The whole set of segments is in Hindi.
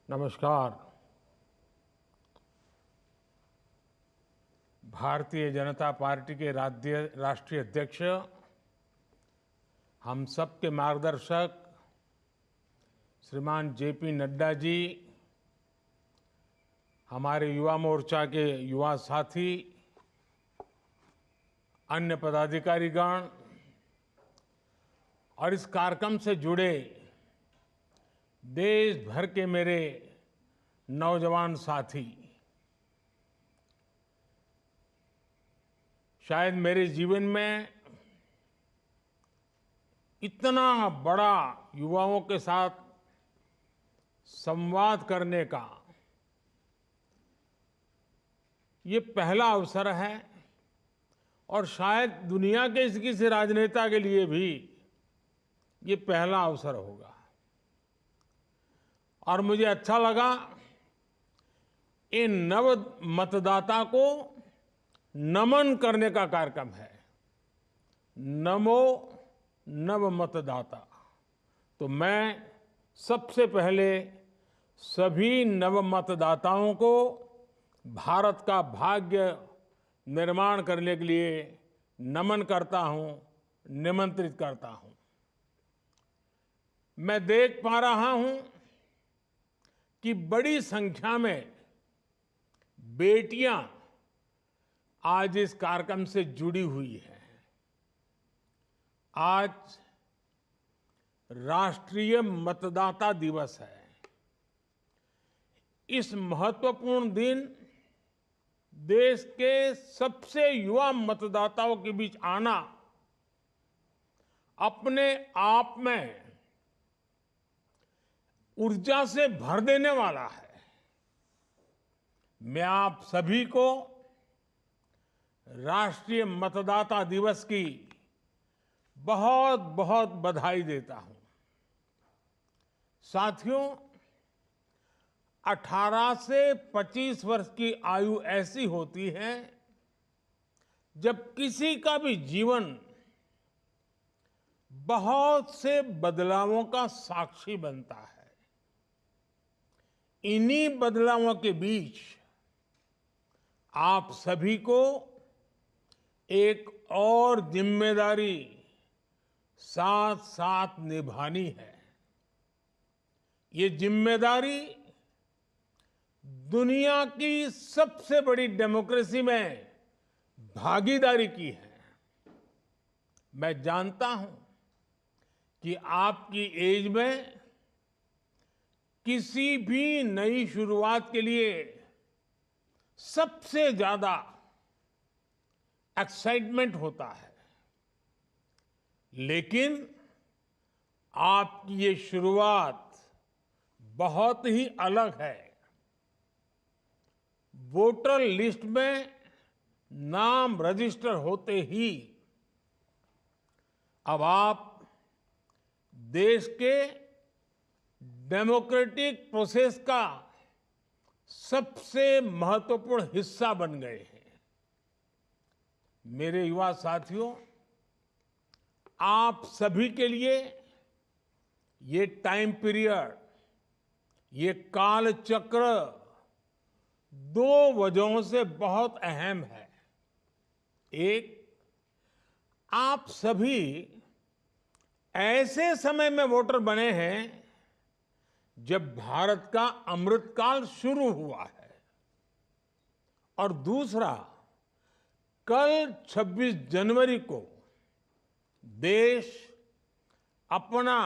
नमस्कार। भारतीय जनता पार्टी के राष्ट्रीय अध्यक्ष, हम सबके मार्गदर्शक श्रीमान जेपी नड्डा जी, हमारे युवा मोर्चा के युवा साथी, अन्य पदाधिकारीगण और इस कार्यक्रम से जुड़े देश भर के मेरे नौजवान साथी, शायद मेरे जीवन में इतना बड़ा युवाओं के साथ संवाद करने का ये पहला अवसर है और शायद दुनिया के किसी राजनेता के लिए भी ये पहला अवसर होगा। और मुझे अच्छा लगा इन नव मतदाता को नमन करने का कार्यक्रम है। नमो नव मतदाता। तो मैं सबसे पहले सभी नव मतदाताओं को भारत का भाग्य निर्माण करने के लिए नमन करता हूं, निमंत्रित करता हूं। मैं देख पा रहा हूं कि बड़ी संख्या में बेटियां आज इस कार्यक्रम से जुड़ी हुई हैं। आज राष्ट्रीय मतदाता दिवस है। इस महत्वपूर्ण दिन देश के सबसे युवा मतदाताओं के बीच आना अपने आप में ऊर्जा से भर देने वाला है। मैं आप सभी को राष्ट्रीय मतदाता दिवस की बहुत बहुत बधाई देता हूं। साथियों, 18 से 25 वर्ष की आयु ऐसी होती है जब किसी का भी जीवन बहुत से बदलावों का साक्षी बनता है। इन्हीं बदलावों के बीच आप सभी को एक और जिम्मेदारी साथ साथ निभानी है। ये जिम्मेदारी दुनिया की सबसे बड़ी डेमोक्रेसी में भागीदारी की है। मैं जानता हूं कि आपकी एज में किसी भी नई शुरुआत के लिए सबसे ज्यादा एक्साइटमेंट होता है, लेकिन आपकी ये शुरुआत बहुत ही अलग है। वोटर लिस्ट में नाम रजिस्टर होते ही अब आप देश के डेमोक्रेटिक प्रोसेस का सबसे महत्वपूर्ण हिस्सा बन गए हैं। मेरे युवा साथियों, आप सभी के लिए ये टाइम पीरियड, ये काल चक्र दो वजहों से बहुत अहम है। एक, आप सभी ऐसे समय में वोटर बने हैं जब भारत का अमृतकाल शुरू हुआ है। और दूसरा, कल 26 जनवरी को देश अपना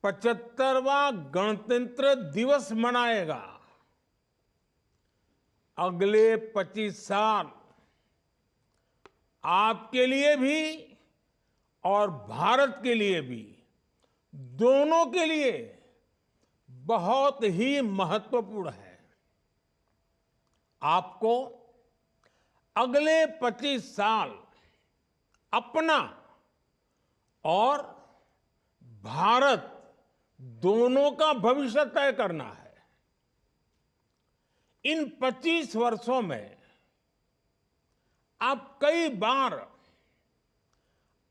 75वां गणतंत्र दिवस मनाएगा। अगले 25 साल आपके लिए भी और भारत के लिए भी, दोनों के लिए बहुत ही महत्वपूर्ण है। आपको अगले 25 साल अपना और भारत दोनों का भविष्य तय करना है। इन 25 वर्षों में आप कई बार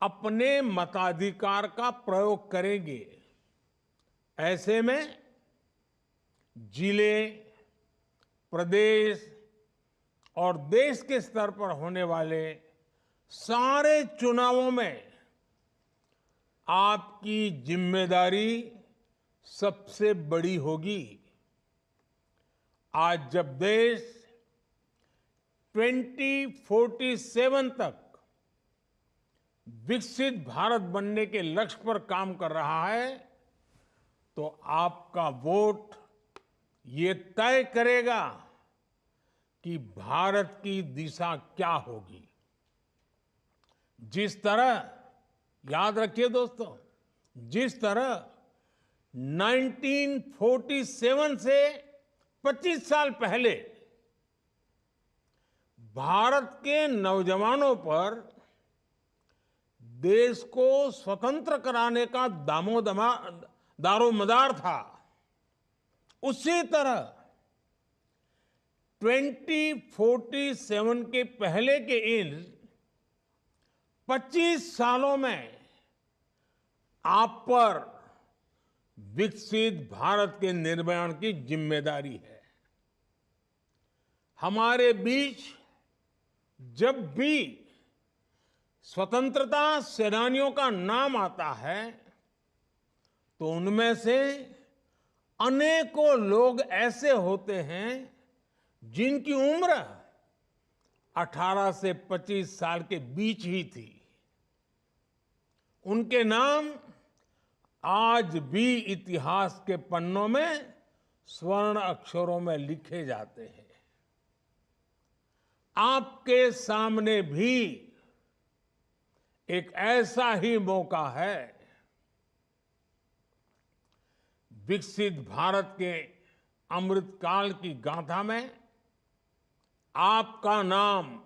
अपने मताधिकार का प्रयोग करेंगे। ऐसे में जिले, प्रदेश और देश के स्तर पर होने वाले सारे चुनावों में आपकी जिम्मेदारी सबसे बड़ी होगी। आज जब देश 2047 तक विकसित भारत बनने के लक्ष्य पर काम कर रहा है, तो आपका वोट ये तय करेगा कि भारत की दिशा क्या होगी। जिस तरह, याद रखिए दोस्तों, जिस तरह 1947 से 25 साल पहले भारत के नौजवानों पर देश को स्वतंत्र कराने का दारोमदार था, उसी तरह 2047 के पहले के इन 25 सालों में आप पर विकसित भारत के निर्माण की जिम्मेदारी है। हमारे बीच जब भी स्वतंत्रता सेनानियों का नाम आता है, तो उनमें से अनेकों लोग ऐसे होते हैं जिनकी उम्र 18 से 25 साल के बीच ही थी। उनके नाम आज भी इतिहास के पन्नों में स्वर्ण अक्षरों में लिखे जाते हैं। आपके सामने भी एक ऐसा ही मौका है। विकसित भारत के अमृतकाल की गाथा में आपका नाम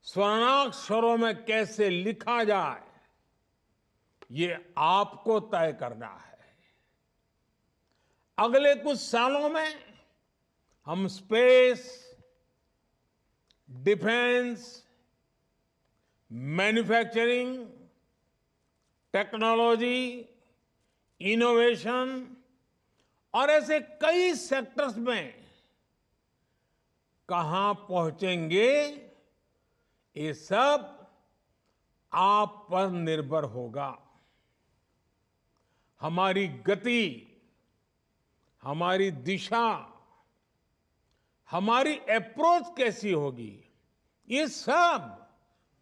स्वर्णाक्षरों में कैसे लिखा जाए, ये आपको तय करना है। अगले कुछ सालों में हम space, defence, manufacturing, technology, innovation और ऐसे कई सेक्टर्स में कहां पहुंचेंगे, ये सब आप पर निर्भर होगा। हमारी गति, हमारी दिशा, हमारी अप्रोच कैसी होगी, ये सब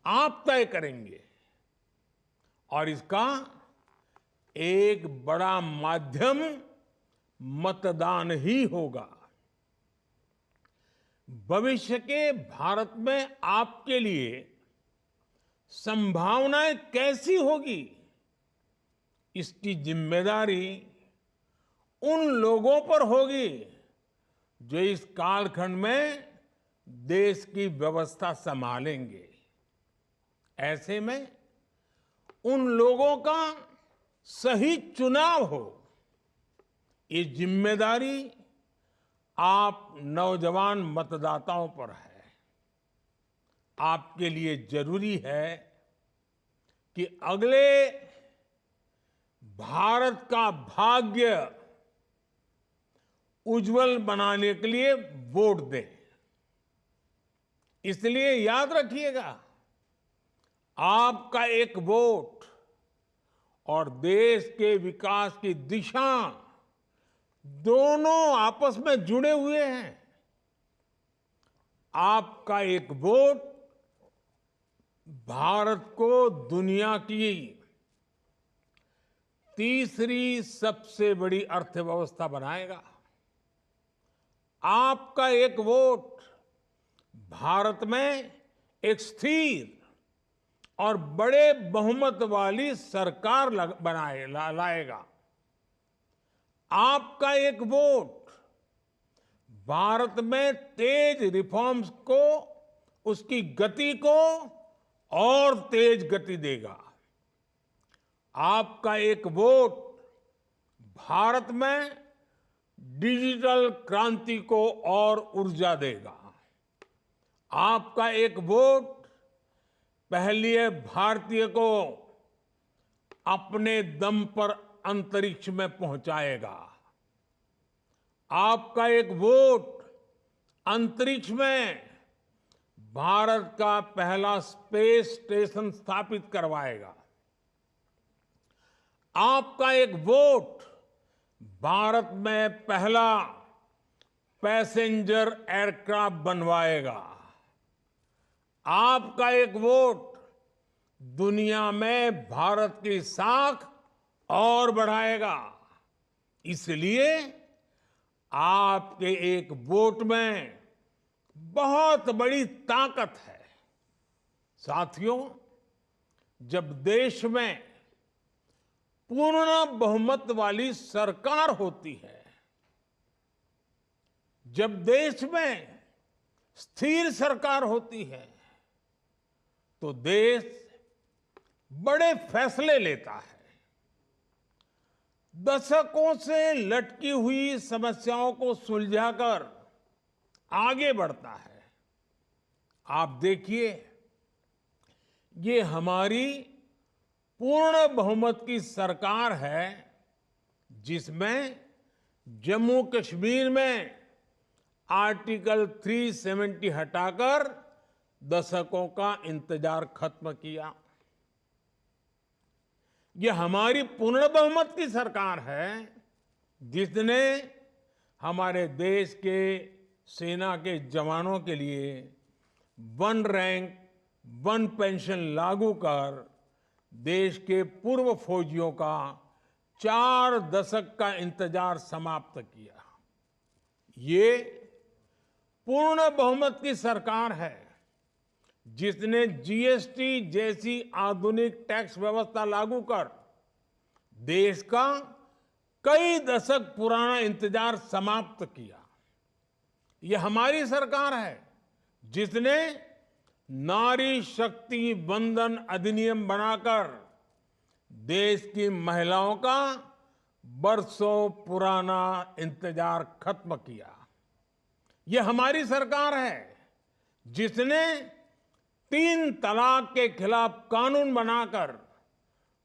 आप तय करेंगे। और इसका एक बड़ा माध्यम मतदान ही होगा। भविष्य के भारत में आपके लिए संभावनाएं कैसी होगी, इसकी जिम्मेदारी उन लोगों पर होगी जो इस कालखंड में देश की व्यवस्था संभालेंगे। ऐसे में उन लोगों का सही चुनाव हो, ये जिम्मेदारी आप नौजवान मतदाताओं पर है। आपके लिए जरूरी है कि अगले भारत का भाग्य उज्जवल बनाने के लिए वोट दें। इसलिए याद रखिएगा, आपका एक वोट और देश के विकास की दिशा दोनों आपस में जुड़े हुए हैं। आपका एक वोट भारत को दुनिया की तीसरी सबसे बड़ी अर्थव्यवस्था बनाएगा। आपका एक वोट भारत में एक स्थिर और बड़े बहुमत वाली सरकार लाएगा। आपका एक वोट भारत में तेज रिफॉर्म्स को, उसकी गति को और तेज गति देगा। आपका एक वोट भारत में डिजिटल क्रांति को और ऊर्जा देगा। आपका एक वोट पहली भारतीय को अपने दम पर अंतरिक्ष में पहुंचाएगा। आपका एक वोट अंतरिक्ष में भारत का पहला स्पेस स्टेशन स्थापित करवाएगा। आपका एक वोट भारत में पहला पैसेंजर एयरक्राफ्ट बनवाएगा। आपका एक वोट दुनिया में भारत की साख और बढ़ाएगा। इसलिए आपके एक वोट में बहुत बड़ी ताकत है। साथियों, जब देश में पूर्ण बहुमत वाली सरकार होती है, जब देश में स्थिर सरकार होती है, तो देश बड़े फैसले लेता है, दशकों से लटकी हुई समस्याओं को सुलझाकर आगे बढ़ता है। आप देखिए, ये हमारी पूर्ण बहुमत की सरकार है, जिसमें जम्मू कश्मीर में आर्टिकल 370 हटाकर दशकों का इंतजार खत्म किया। ये हमारी पूर्ण बहुमत की सरकार है, जिसने हमारे देश के सेना के जवानों के लिए 1 रैंक 1 पेंशन लागू कर देश के पूर्व फौजियों का 4 दशक का इंतजार समाप्त किया। ये पूर्ण बहुमत की सरकार है, जिसने जीएसटी जैसी आधुनिक टैक्स व्यवस्था लागू कर देश का कई दशक पुराना इंतजार समाप्त किया। यह हमारी सरकार है, जिसने नारी शक्ति वंदन अधिनियम बनाकर देश की महिलाओं का बरसों पुराना इंतजार खत्म किया। यह हमारी सरकार है, जिसने 3 तलाक के खिलाफ कानून बनाकर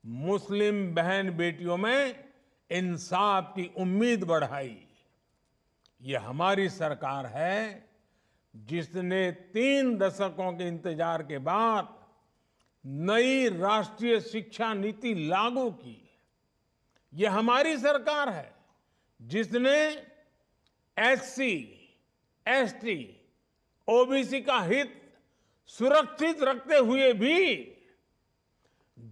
मुस्लिम बहन बेटियों में इंसाफ की उम्मीद बढ़ाई। यह हमारी सरकार है, जिसने 3 दशकों के इंतजार के बाद नई राष्ट्रीय शिक्षा नीति लागू की। यह हमारी सरकार है, जिसने एससी, एसटी, ओबीसी का हित सुरक्षित रखते हुए भी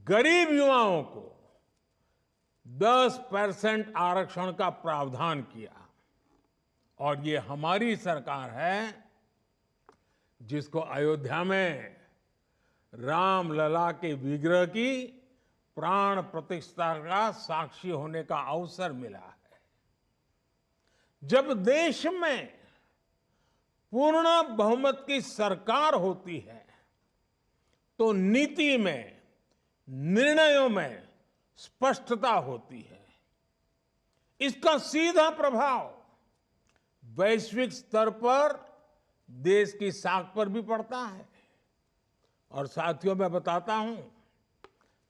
गरीब युवाओं को 10% आरक्षण का प्रावधान किया। और ये हमारी सरकार है, जिसको अयोध्या में रामलला के विग्रह की प्राण प्रतिष्ठा का साक्षी होने का अवसर मिला है। जब देश में पूर्ण बहुमत की सरकार होती है, तो नीति में, निर्णयों में स्पष्टता होती है। इसका सीधा प्रभाव वैश्विक स्तर पर देश की साख पर भी पड़ता है। और साथियों, मैं बताता हूं,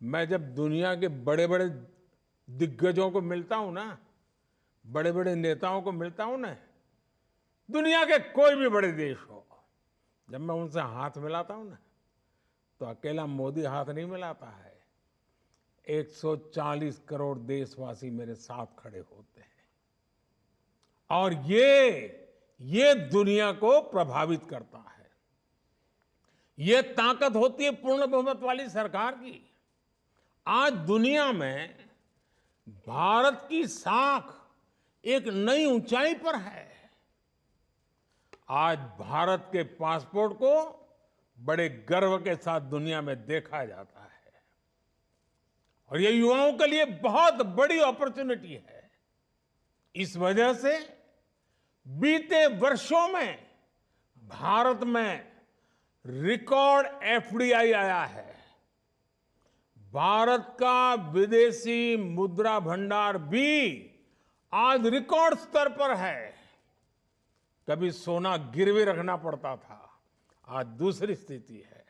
मैं जब दुनिया के बड़े बड़े दिग्गजों को मिलता हूं ना, बड़े बड़े नेताओं को मिलता हूं ना, दुनिया के कोई भी बड़े देश हो, जब मैं उनसे हाथ मिलाता हूं ना, तो अकेला मोदी हाथ नहीं मिलाता है। 140 करोड़ देशवासी मेरे साथ खड़े होते हैं। और ये दुनिया को प्रभावित करता है। ये ताकत होती है पूर्ण बहुमत वाली सरकार की। आज दुनिया में भारत की साख एक नई ऊंचाई पर है। आज भारत के पासपोर्ट को बड़े गर्व के साथ दुनिया में देखा जाता है। और ये युवाओं के लिए बहुत बड़ी अपॉर्चुनिटी है। इस वजह से बीते वर्षों में भारत में रिकॉर्ड एफडीआई आया है। भारत का विदेशी मुद्रा भंडार भी आज रिकॉर्ड स्तर पर है। कभी सोना गिरवी रखना पड़ता था, आज दूसरी स्थिति है।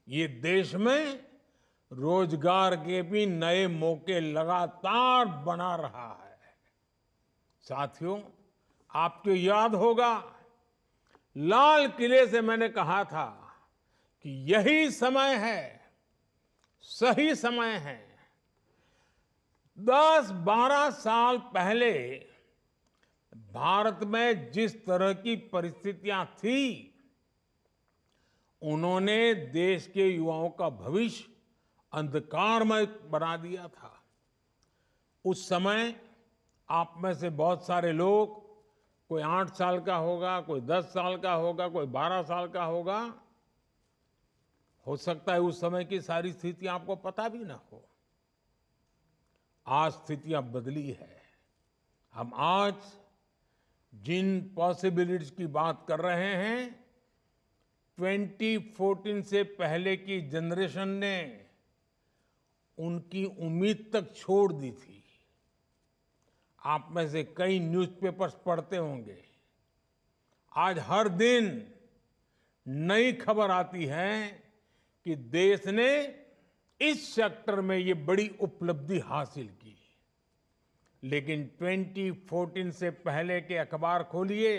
ये देश में रोजगार के भी नए मौके लगातार बना रहा है। साथियों, आपको याद होगा, लाल किले से मैंने कहा था कि यही समय है, सही समय है। 10-12 साल पहले भारत में जिस तरह की परिस्थितियां थी, उन्होंने देश के युवाओं का भविष्य अंधकारमय बना दिया था। उस समय आप में से बहुत सारे लोग, कोई 8 साल का होगा, कोई 10 साल का होगा, कोई 12 साल का होगा, हो सकता है उस समय की सारी स्थितियां आपको पता भी ना हो। आज स्थितियां बदली है। हम आज जिन पॉसिबिलिटीज की बात कर रहे हैं, 2014 से पहले की जनरेशन ने उनकी उम्मीद तक छोड़ दी थी। आप में से कई न्यूज़पेपर्स पढ़ते होंगे। आज हर दिन नई खबर आती है कि देश ने इस सेक्टर में ये बड़ी उपलब्धि हासिल की। लेकिन 2014 से पहले के अखबार खोलिए,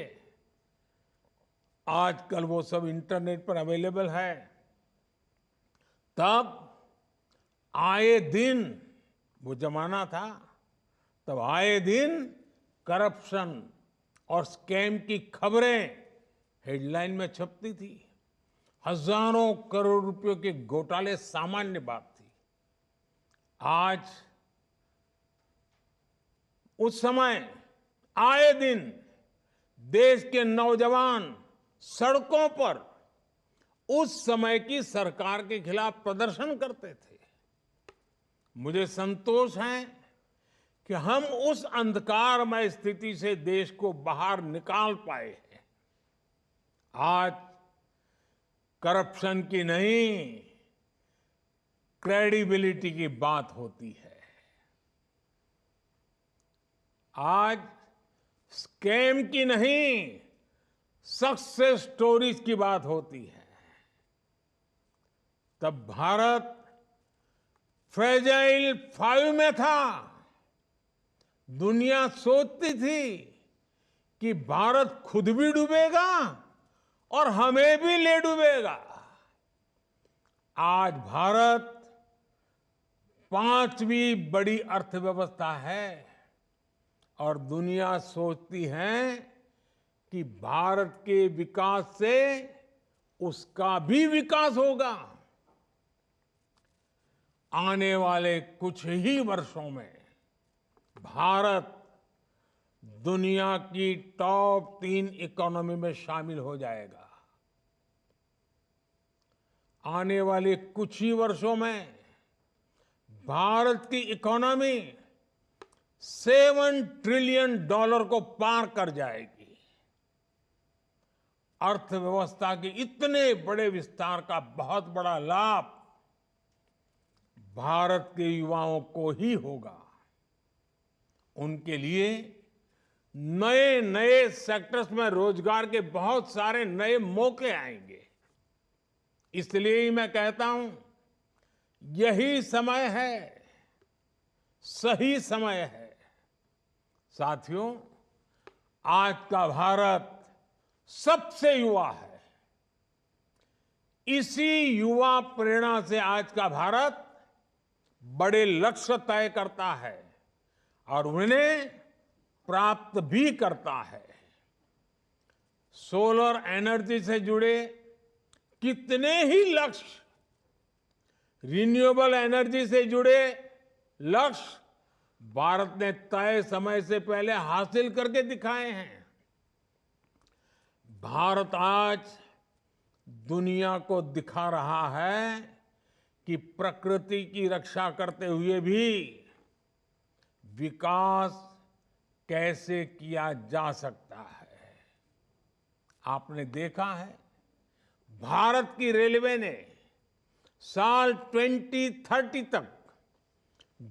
आजकल वो सब इंटरनेट पर अवेलेबल है। तब आए दिन, वो जमाना था, तब आए दिन करप्शन और स्कैम की खबरें हेडलाइन में छपती थी। हजारों करोड़ रुपयों के घोटाले सामान्य बात थी। आज उस समय आए दिन देश के नौजवान सड़कों पर उस समय की सरकार के खिलाफ प्रदर्शन करते थे। मुझे संतोष है कि हम उस अंधकारमय स्थिति से देश को बाहर निकाल पाए हैं। आज करप्शन की नहीं, क्रेडिबिलिटी की बात होती है। आज स्कैम की नहीं, सक्सेस स्टोरीज की बात होती है। तब भारत फ्रेजाइल 5 में था। दुनिया सोचती थी कि भारत खुद भी डूबेगा और हमें भी ले डूबेगा। आज भारत 5वीं बड़ी अर्थव्यवस्था है और दुनिया सोचती है कि भारत के विकास से उसका भी विकास होगा। आने वाले कुछ ही वर्षों में भारत दुनिया की टॉप 3 इकोनॉमी में शामिल हो जाएगा। आने वाले कुछ ही वर्षों में भारत की इकोनॉमी $7 ट्रिलियन को पार कर जाएगी। अर्थव्यवस्था के इतने बड़े विस्तार का बहुत बड़ा लाभ भारत के युवाओं को ही होगा। उनके लिए नए नए सेक्टर्स में रोजगार के बहुत सारे नए मौके आएंगे। इसलिए ही मैं कहता हूं, यही समय है, सही समय है। साथियों, आज का भारत सबसे युवा है। इसी युवा प्रेरणा से आज का भारत बड़े लक्ष्य तय करता है और उन्हें प्राप्त भी करता है। सोलर एनर्जी से जुड़े कितने ही लक्ष्य, रिन्यूएबल एनर्जी से जुड़े लक्ष्य भारत ने तय समय से पहले हासिल करके दिखाए हैं। भारत आज दुनिया को दिखा रहा है कि प्रकृति की रक्षा करते हुए भी विकास कैसे किया जा सकता है। आपने देखा है, भारत की रेलवे ने साल 2030 तक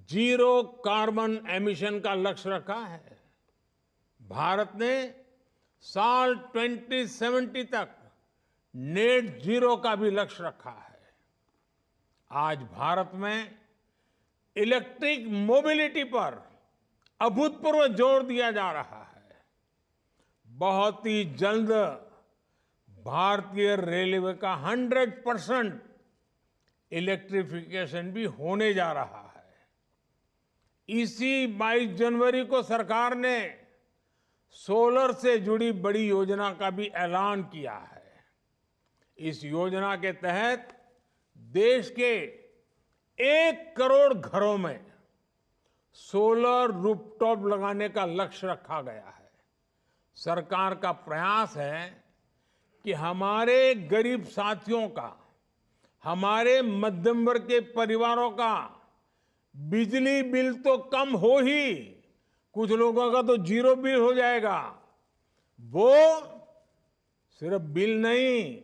0 कार्बन एमिशन का लक्ष्य रखा है। भारत ने साल 2070 तक नेट जीरो का भी लक्ष्य रखा है। आज भारत में इलेक्ट्रिक मोबिलिटी पर अभूतपूर्व जोर दिया जा रहा है। बहुत ही जल्द भारतीय रेलवे का 100% इलेक्ट्रिफिकेशन भी होने जा रहा है। इसी 22 जनवरी को सरकार ने सोलर से जुड़ी बड़ी योजना का भी ऐलान किया है। इस योजना के तहत देश के 1 करोड़ घरों में सोलर रूफटॉप लगाने का लक्ष्य रखा गया है। सरकार का प्रयास है कि हमारे गरीब साथियों का, हमारे मध्यम वर्ग के परिवारों का बिजली बिल तो कम हो ही, कुछ लोगों का तो 0 बिल हो जाएगा। वो सिर्फ बिल नहीं,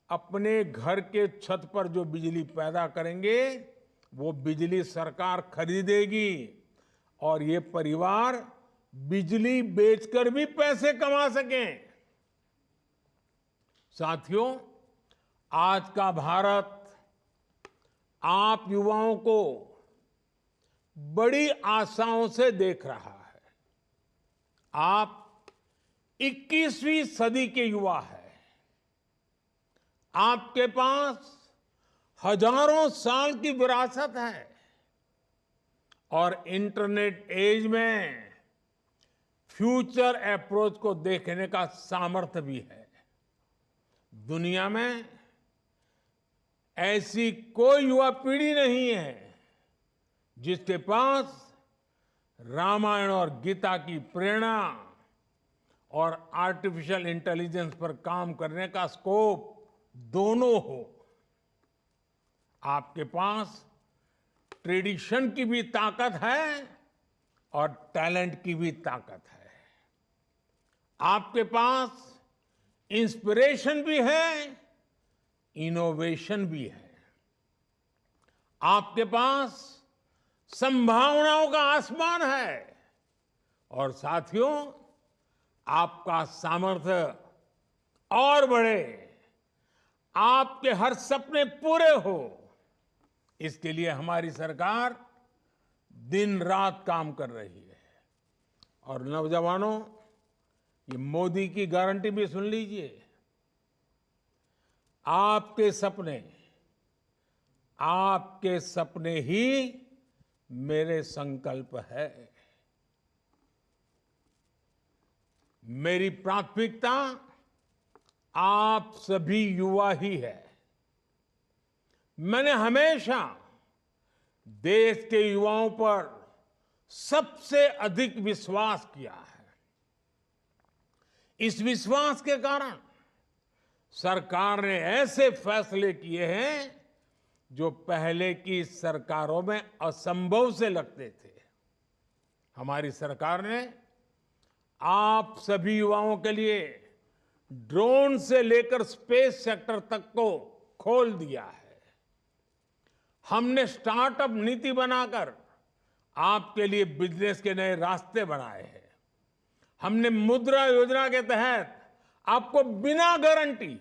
अपने घर के छत पर जो बिजली पैदा करेंगे वो बिजली सरकार खरीदेगी और ये परिवार बिजली बेचकर भी पैसे कमा सकें। साथियों, आज का भारत आप युवाओं को बड़ी आशाओं से देख रहा है। आप 21वीं सदी के युवा हैं। आपके पास हजारों साल की विरासत है और इंटरनेट एज में फ्यूचर अप्रोच को देखने का सामर्थ्य भी है। दुनिया में ऐसी कोई युवा पीढ़ी नहीं है जिसके पास रामायण और गीता की प्रेरणा और आर्टिफिशियल इंटेलिजेंस पर काम करने का स्कोप दोनों हो। आपके पास ट्रेडिशन की भी ताकत है और टैलेंट की भी ताकत है। आपके पास इंस्पिरेशन भी है, इनोवेशन भी है। आपके पास संभावनाओं का आसमान है और साथियों, आपका सामर्थ्य और बढ़े, आपके हर सपने पूरे हो, इसके लिए हमारी सरकार दिन रात काम कर रही है। और नौजवानों, ये मोदी की गारंटी भी सुन लीजिए। आपके सपने ही मेरे संकल्प है। मेरी प्राथमिकता आप सभी युवा ही है। मैंने हमेशा देश के युवाओं पर सबसे अधिक विश्वास किया है। इस विश्वास के कारण सरकार ने ऐसे फैसले किए हैं जो पहले की सरकारों में असंभव से लगते थे। हमारी सरकार ने आप सभी युवाओं के लिए ड्रोन से लेकर स्पेस सेक्टर तक को खोल दिया है। हमने स्टार्टअप नीति बनाकर आपके लिए बिजनेस के नए रास्ते बनाए हैं। हमने मुद्रा योजना के तहत आपको बिना गारंटी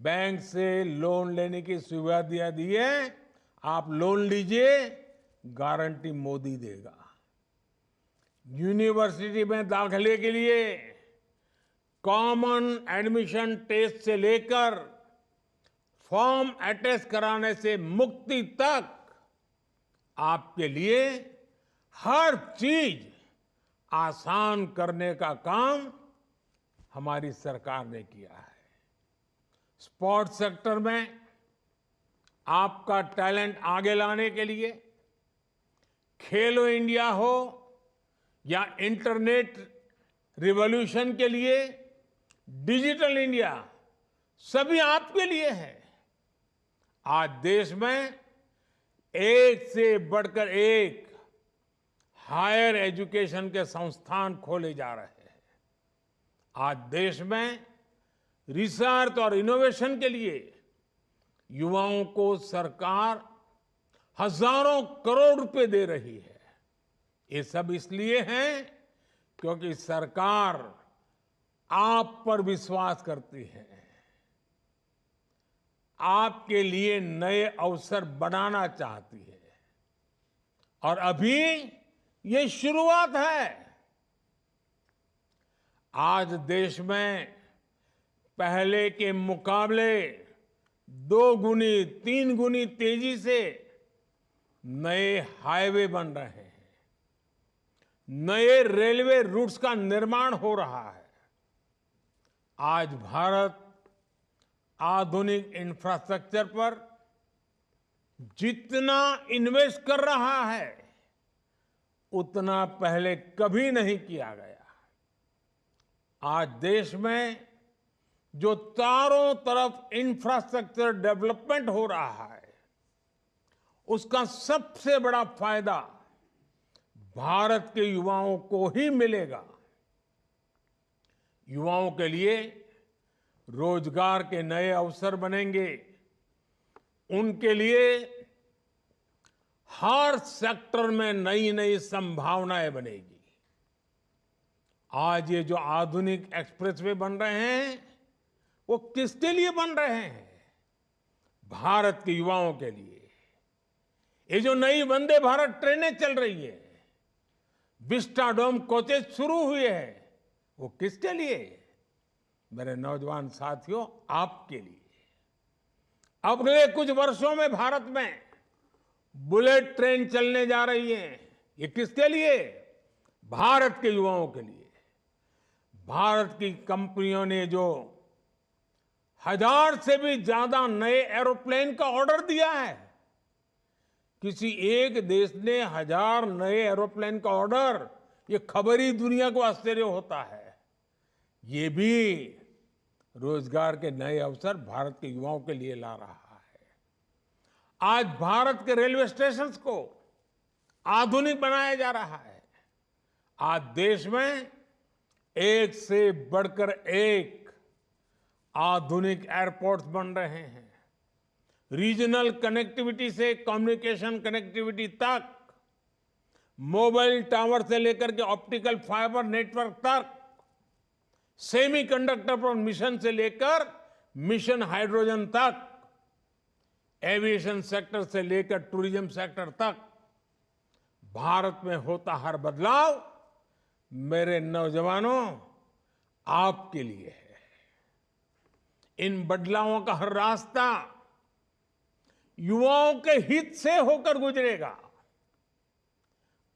बैंक से लोन लेने की सुविधा दी है। आप लोन लीजिए, गारंटी मोदी देगा। यूनिवर्सिटी में दाखिले के लिए कॉमन एडमिशन टेस्ट से लेकर फॉर्म अटेस्ट कराने से मुक्ति तक आपके लिए हर चीज आसान करने का काम हमारी सरकार ने किया है। स्पोर्ट्स सेक्टर में आपका टैलेंट आगे लाने के लिए खेलो इंडिया हो या इंटरनेट रिवॉल्यूशन के लिए डिजिटल इंडिया, सभी आपके लिए है। आज देश में एक से बढ़कर एक हायर एजुकेशन के संस्थान खोले जा रहे हैं। आज देश में रिसर्च और इनोवेशन के लिए युवाओं को सरकार हजारों करोड़ रुपए दे रही है। ये सब इसलिए है क्योंकि सरकार आप पर विश्वास करती है, आपके लिए नए अवसर बनाना चाहती है। और अभी ये शुरुआत है। आज देश में पहले के मुकाबले 2 गुनी 3 गुनी तेजी से नए हाईवे बन रहे हैं, नए रेलवे रूट्स का निर्माण हो रहा है। आज भारत आधुनिक इंफ्रास्ट्रक्चर पर जितना इन्वेस्ट कर रहा है उतना पहले कभी नहीं किया गया। आज देश में जो चारों तरफ इंफ्रास्ट्रक्चर डेवलपमेंट हो रहा है उसका सबसे बड़ा फायदा भारत के युवाओं को ही मिलेगा। युवाओं के लिए रोजगार के नए अवसर बनेंगे, उनके लिए हर सेक्टर में नई नई संभावनाएं बनेगी। आज ये जो आधुनिक एक्सप्रेसवे बन रहे हैं वो किसके लिए बन रहे हैं? भारत के युवाओं के लिए। ये जो नई वंदे भारत ट्रेनें चल रही है, विस्टाडोम कोचेस शुरू हुए हैं, वो किसके लिए? मेरे नौजवान साथियों, आपके लिए। अगले कुछ वर्षों में भारत में बुलेट ट्रेन चलने जा रही है। ये किसके लिए? भारत के युवाओं के लिए। भारत की कंपनियों ने जो 1000 से भी ज्यादा नए एरोप्लेन का ऑर्डर दिया है, किसी एक देश ने 1000 नए एरोप्लेन का ऑर्डर, ये खबर ही दुनिया को आश्चर्य होता है। ये भी रोजगार के नए अवसर भारत के युवाओं के लिए ला रहा है। आज भारत के रेलवे स्टेशन को आधुनिक बनाया जा रहा है। आज देश में एक से बढ़कर एक आधुनिक एयरपोर्ट्स बन रहे हैं। रीजनल कनेक्टिविटी से कम्युनिकेशन कनेक्टिविटी तक, मोबाइल टावर से लेकर के ऑप्टिकल फाइबर नेटवर्क तक, सेमीकंडक्टर पर मिशन से लेकर मिशन हाइड्रोजन तक, एविएशन सेक्टर से लेकर टूरिज्म सेक्टर तक, भारत में होता हर बदलाव मेरे नौजवानों आपके लिए है। इन बदलावों का हर रास्ता युवाओं के हित से होकर गुजरेगा।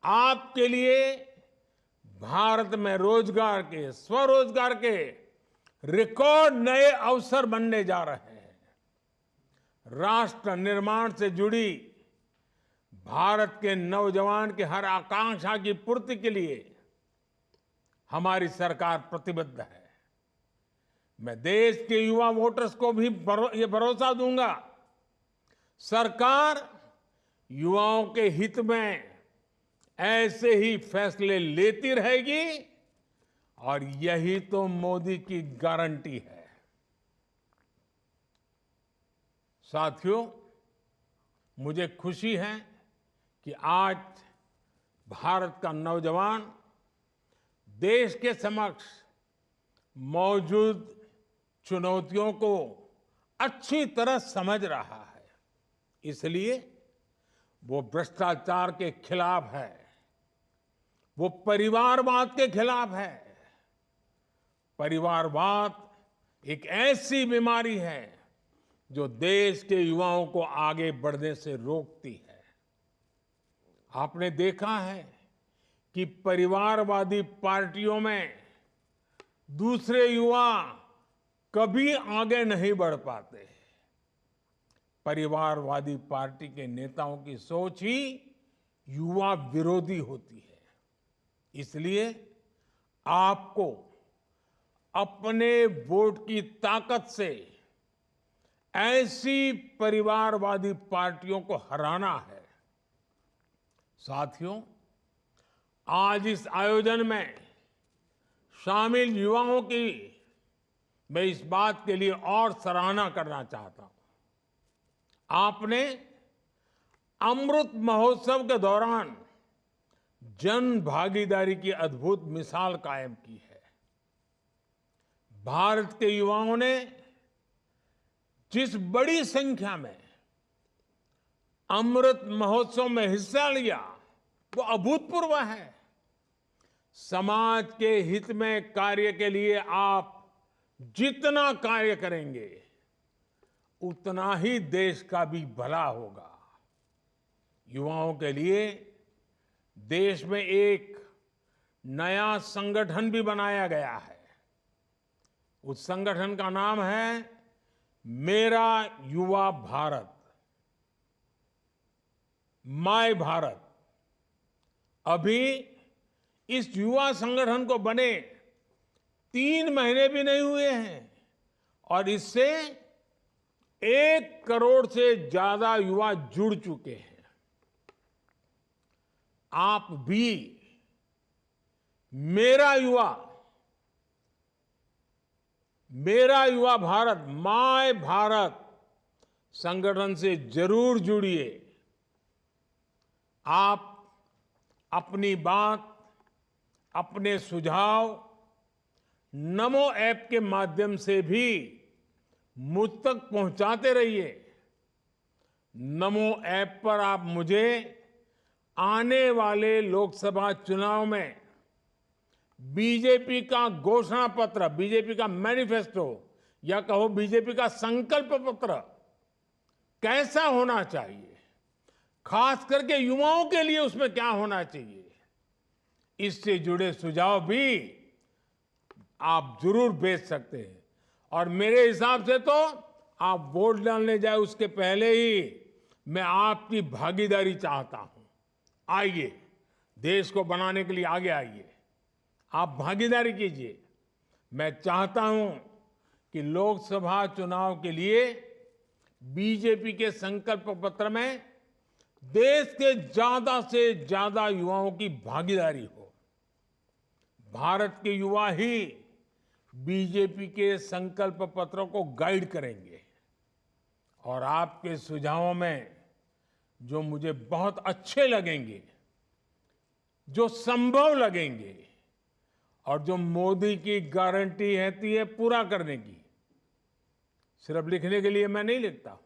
आपके लिए भारत में रोजगार के, स्वरोजगार के रिकॉर्ड नए अवसर बनने जा रहे हैं। राष्ट्र निर्माण से जुड़ी भारत के नौजवान की हर आकांक्षा की पूर्ति के लिए हमारी सरकार प्रतिबद्ध है। मैं देश के युवा वोटर्स को भी ये भरोसा दूंगा, सरकार युवाओं के हित में ऐसे ही फैसले लेती रहेगी और यही तो मोदी की गारंटी है। साथियों, मुझे खुशी है कि आज भारत का नौजवान देश के समक्ष मौजूद चुनौतियों को अच्छी तरह समझ रहा है। इसलिए वो भ्रष्टाचार के खिलाफ है, वो परिवारवाद के खिलाफ है। परिवारवाद एक ऐसी बीमारी है जो देश के युवाओं को आगे बढ़ने से रोकती है। आपने देखा है कि परिवारवादी पार्टियों में दूसरे युवा कभी आगे नहीं बढ़ पाते। परिवारवादी पार्टी के नेताओं की सोच ही युवा विरोधी होती है। इसलिए आपको अपने वोट की ताकत से ऐसी परिवारवादी पार्टियों को हराना है। साथियों, आज इस आयोजन में शामिल युवाओं की मैं इस बात के लिए और सराहना करना चाहता हूं। आपने अमृत महोत्सव के दौरान जन भागीदारी की अद्भुत मिसाल कायम की है। भारत के युवाओं ने जिस बड़ी संख्या में अमृत महोत्सव में हिस्सा लिया वो अभूतपूर्व है। समाज के हित में कार्य के लिए आप जितना कार्य करेंगे उतना ही देश का भी भला होगा। युवाओं के लिए देश में एक नया संगठन भी बनाया गया है। उस संगठन का नाम है मेरा युवा भारत, माय भारत। अभी इस युवा संगठन को बने 3 महीने भी नहीं हुए हैं और इससे 1 करोड़ से ज्यादा युवा जुड़ चुके हैं। आप भी मेरा युवा भारत, माय भारत संगठन से जरूर जुड़िए। आप अपनी बात, अपने सुझाव नमो ऐप के माध्यम से भी मुझ तक पहुंचाते रहिए। नमो ऐप पर आप मुझे आने वाले लोकसभा चुनाव में बीजेपी का घोषणा पत्र, बीजेपी का मैनिफेस्टो या कहो बीजेपी का संकल्प पत्र कैसा होना चाहिए, खास करके युवाओं के लिए उसमें क्या होना चाहिए, इससे जुड़े सुझाव भी आप जरूर भेज सकते हैं। और मेरे हिसाब से तो आप वोट डालने जाए उसके पहले ही मैं आपकी भागीदारी चाहता हूं। आइए, देश को बनाने के लिए आगे आइए, आप भागीदारी कीजिए। मैं चाहता हूं कि लोकसभा चुनाव के लिए बीजेपी के संकल्प पत्र में देश के ज्यादा से ज्यादा युवाओं की भागीदारी हो। भारत के युवा ही बीजेपी के संकल्प पत्र को गाइड करेंगे और आपके सुझावों में जो मुझे बहुत अच्छे लगेंगे, जो संभव लगेंगे और जो मोदी की गारंटी रहती है पूरा करने की, सिर्फ लिखने के लिए मैं नहीं लिखता हूं।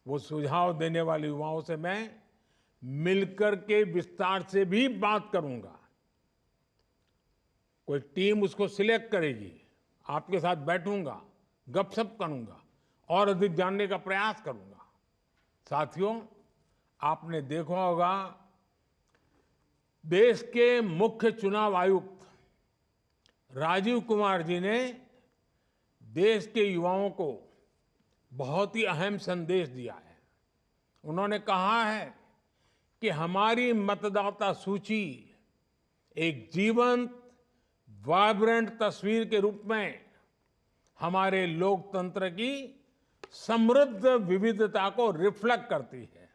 वो सुझाव देने वाले युवाओं से मैं मिलकर के विस्तार से भी बात करूंगा। कोई टीम उसको सिलेक्ट करेगी, आपके साथ बैठूंगा, गपशप करूंगा और अधिक जानने का प्रयास करूंगा। साथियों, आपने देखा होगा देश के मुख्य चुनाव आयुक्त राजीव कुमार जी ने देश के युवाओं को बहुत ही अहम संदेश दिया है। उन्होंने कहा है कि हमारी मतदाता सूची एक जीवंत, वाइब्रेंट तस्वीर के रूप में हमारे लोकतंत्र की समृद्ध विविधता को रिफ्लेक्ट करती है।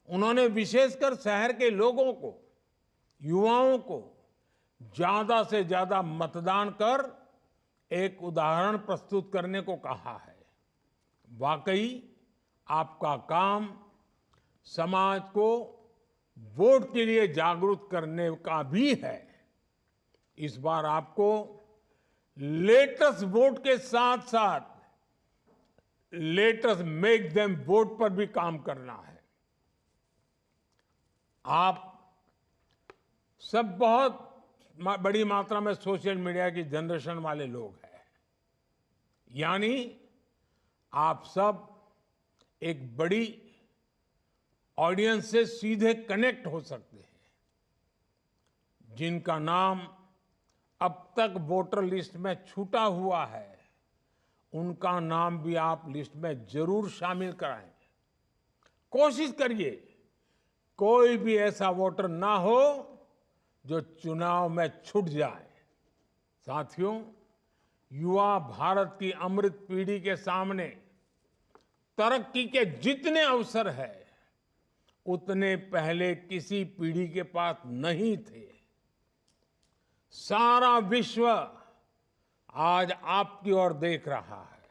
उन्होंने विशेषकर शहर के लोगों को, युवाओं को ज्यादा से ज्यादा मतदान कर एक उदाहरण प्रस्तुत करने को कहा है। वाकई आपका काम समाज को वोट के लिए जागरूक करने का भी है। इस बार आपको लेटेस्ट वोट के साथ साथ लेटेस्ट मेक देम वोट पर भी काम करना है। आप सब बहुत बड़ी मात्रा में सोशल मीडिया की जनरेशन वाले लोग हैं, यानी आप सब एक बड़ी ऑडियंस से सीधे कनेक्ट हो सकते हैं। जिनका नाम अब तक वोटर लिस्ट में छूटा हुआ है, उनका नाम भी आप लिस्ट में जरूर शामिल कराएं। कोशिश करिए कोई भी ऐसा वोटर ना हो जो चुनाव में छूट जाए। साथियों, युवा भारत की अमृत पीढ़ी के सामने तरक्की के जितने अवसर हैं, उतने पहले किसी पीढ़ी के पास नहीं थे। सारा विश्व आज आपकी ओर देख रहा है।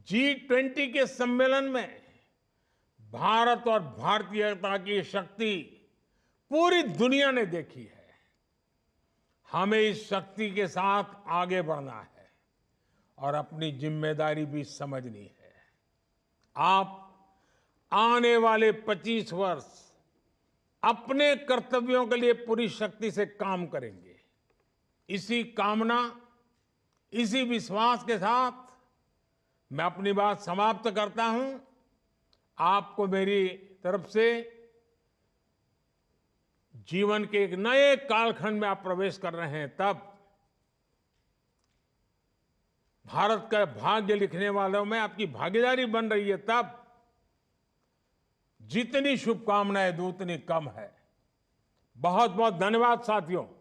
G20 के सम्मेलन में भारत और भारतीयता की शक्ति पूरी दुनिया ने देखी है। हमें इस शक्ति के साथ आगे बढ़ना है और अपनी जिम्मेदारी भी समझनी है। आप आने वाले 25 वर्ष अपने कर्तव्यों के लिए पूरी शक्ति से काम करेंगे। इसी कामना, इसी विश्वास के साथ मैं अपनी बात समाप्त करता हूं। आपको मेरी तरफ से जीवन के एक नए कालखंड में आप प्रवेश कर रहे हैं, तब भारत का भाग्य लिखने वालों में आपकी भागीदारी बन रही है, तब जितनी शुभकामनाएं दूं उतनी कम है। बहुत बहुत धन्यवाद साथियों।